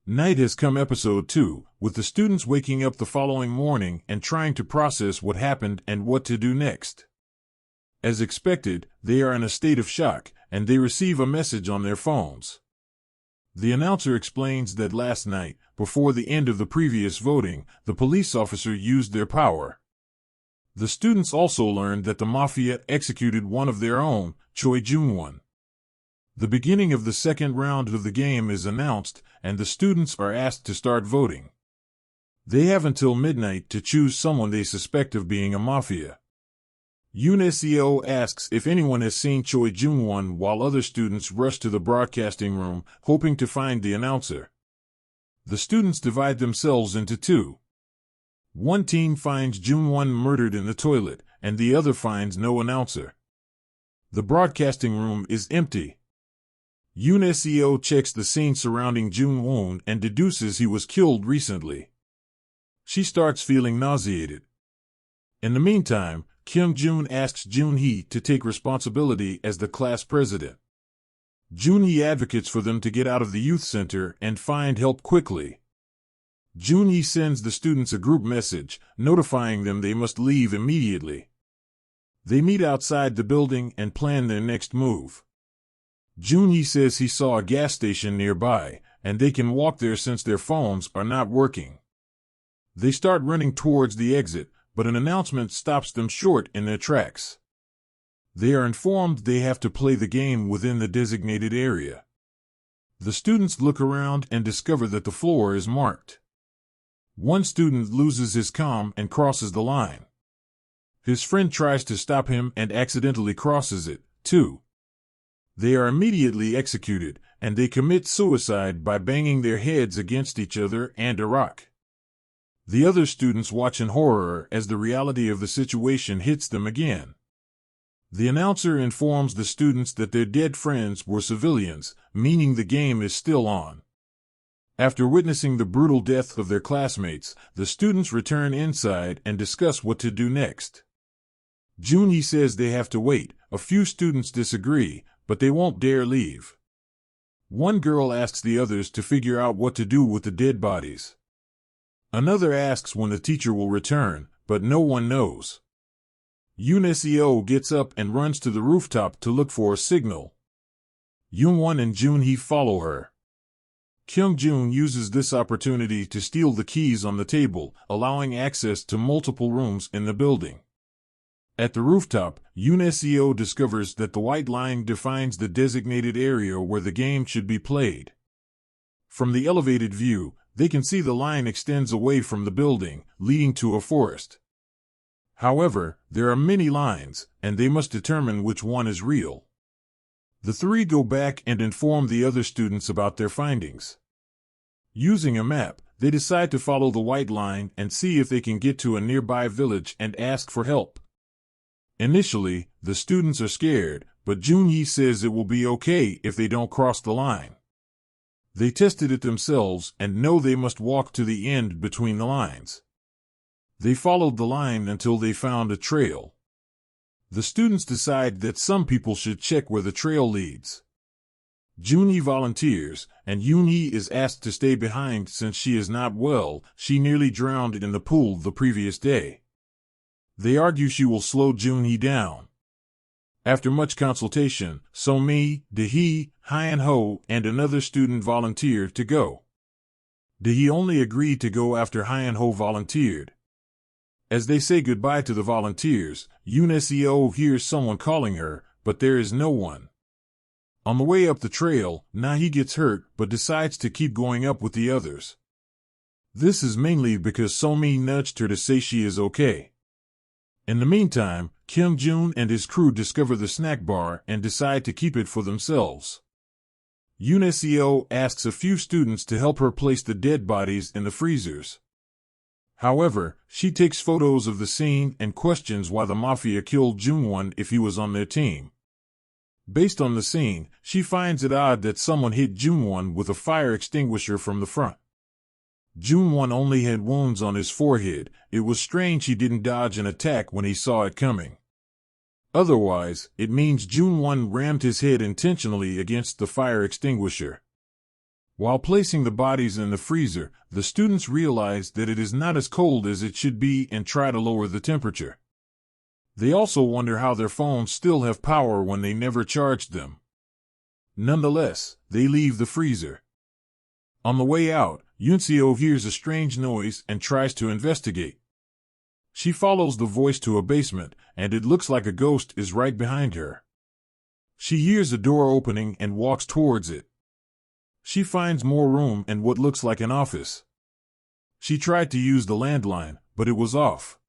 Night has come episode 2, with the students waking up the following morning and trying to process what happened and what to do next. As expected, they are in a state of shock, and they receive a message on their phones. The announcer explains that last night, before the end of the previous voting, the police officer used their power. The students also learned that the mafia executed one of their own, Choi Jung-won. The beginning of the second round of the game is announced, and the students are asked to start voting. They have until midnight to choose someone they suspect of being a mafia. Yoon Seo asks if anyone has seen Choi Jung-won, while other students rush to the broadcasting room, hoping to find the announcer. The students divide themselves into two. One team finds Jung-won murdered in the toilet, and the other finds no announcer. The broadcasting room is empty. Yoon Seo checks the scene surrounding Jung-won and deduces he was killed recently. She starts feeling nauseated. In the meantime, Kyung-joon asks Jun-hee to take responsibility as the class president. Jun-hee advocates for them to get out of the youth center and find help quickly. Jun-hee sends the students a group message, notifying them they must leave immediately. They meet outside the building and plan their next move. Jun-hee says he saw a gas station nearby, and they can walk there since their phones are not working. They start running towards the exit, but an announcement stops them short in their tracks. They are informed they have to play the game within the designated area. The students look around and discover that the floor is marked. One student loses his comm and crosses the line. His friend tries to stop him and accidentally crosses it, too. They are immediately executed, and they commit suicide by banging their heads against each other and a rock. The other students watch in horror as the reality of the situation hits them again. The announcer informs the students that their dead friends were civilians, meaning the game is still on. After witnessing the brutal death of their classmates, the students return inside and discuss what to do next. Jun-hee says they have to wait. A few students disagree, but they won't dare leave. One girl asks the others to figure out what to do with the dead bodies. Another asks when the teacher will return, but no one knows. Yoon Seo gets up and runs to the rooftop to look for a signal. Yoon-won and Jun-hee follow her. Kyung-joon uses this opportunity to steal the keys on the table, allowing access to multiple rooms in the building. At the rooftop, Yoon Seo discovers that the white line defines the designated area where the game should be played. From the elevated view, they can see the line extends away from the building, leading to a forest. However, there are many lines, and they must determine which one is real. The three go back and inform the other students about their findings. Using a map, they decide to follow the white line and see if they can get to a nearby village and ask for help. Initially, the students are scared, but Jun-hee says it will be okay if they don't cross the line. They tested it themselves and know they must walk to the end between the lines. They followed the line until they found a trail. The students decide that some people should check where the trail leads. Jun-hee volunteers, and Yoon-hee is asked to stay behind since she is not well. She nearly drowned in the pool the previous day. They argue she will slow Jun-hee down. After much consultation, So-mi, Dae-hee, Hyun-ho, and another student volunteered to go. Dae-hee only agreed to go after Hyun-ho volunteered. As they say goodbye to the volunteers, Yoon Seo hears someone calling her, but there is no one. On the way up the trail, Na-hee gets hurt but decides to keep going up with the others. This is mainly because So-mi nudged her to say she is okay. In the meantime, Kyung-joon and his crew discover the snack bar and decide to keep it for themselves. Yoon Seo asks a few students to help her place the dead bodies in the freezers. However, she takes photos of the scene and questions why the mafia killed Jung-won if he was on their team. Based on the scene, she finds it odd that someone hit Jung-won with a fire extinguisher from the front. Jung-won only had wounds on his forehead. It was strange he didn't dodge an attack when he saw it coming. Otherwise, it means Jung-won rammed his head intentionally against the fire extinguisher. While placing the bodies in the freezer, the students realize that it is not as cold as it should be and try to lower the temperature. They also wonder how their phones still have power when they never charged them. Nonetheless, they leave the freezer. On the way out, Yunseo hears a strange noise and tries to investigate. She follows the voice to a basement, and it looks like a ghost is right behind her. She hears a door opening and walks towards it. She finds more room and what looks like an office. She tried to use the landline, but it was off.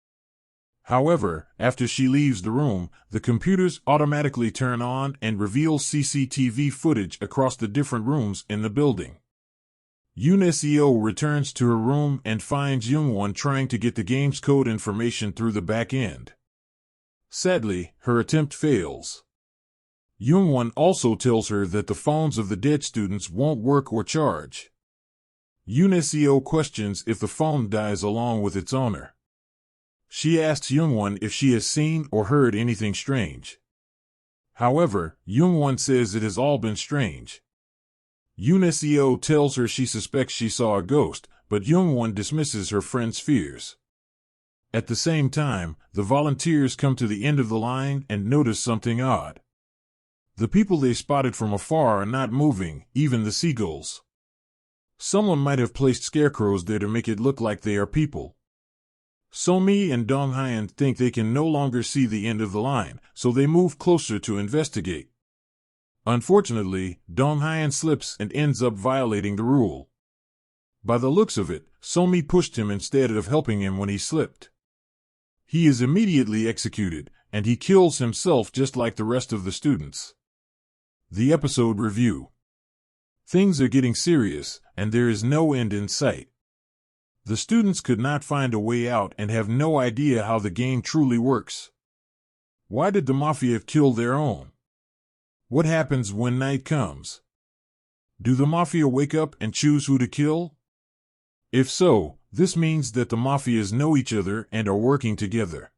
However, after she leaves the room, the computers automatically turn on and reveal CCTV footage across the different rooms in the building. Yunseo returns to her room and finds Youngwon trying to get the game's code information through the back end. Sadly, her attempt fails. Youngwon also tells her that the phones of the dead students won't work or charge. Yunseo questions if the phone dies along with its owner. She asks Youngwon if she has seen or heard anything strange. However, Youngwon says it has all been strange. Yunseo tells her she suspects she saw a ghost, but Youngwon dismisses her friend's fears. At the same time, the volunteers come to the end of the line and notice something odd. The people they spotted from afar are not moving, even the seagulls. Someone might have placed scarecrows there to make it look like they are people. Somi and Donghyun think they can no longer see the end of the line, so they move closer to investigate. Unfortunately, Donghyun slips and ends up violating the rule. By the looks of it, Somi pushed him instead of helping him when he slipped. He is immediately executed, and he kills himself just like the rest of the students. The episode review. Things are getting serious, and there is no end in sight. The students could not find a way out and have no idea how the game truly works. Why did the Mafia kill their own? What happens when night comes? Do the Mafia wake up and choose who to kill? If so, this means that the Mafias know each other and are working together.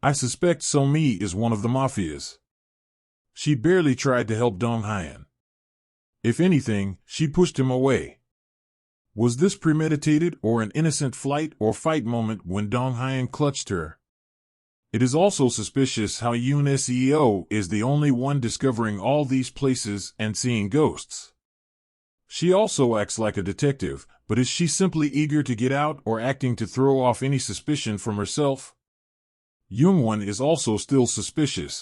I suspect Somi is one of the Mafias. She barely tried to help Donghyun. If anything, she pushed him away. Was this premeditated or an innocent flight or fight moment when Donghyun clutched her? It is also suspicious how Yunseo is the only one discovering all these places and seeing ghosts. She also acts like a detective, but is she simply eager to get out or acting to throw off any suspicion from herself? Youngwon is also still suspicious,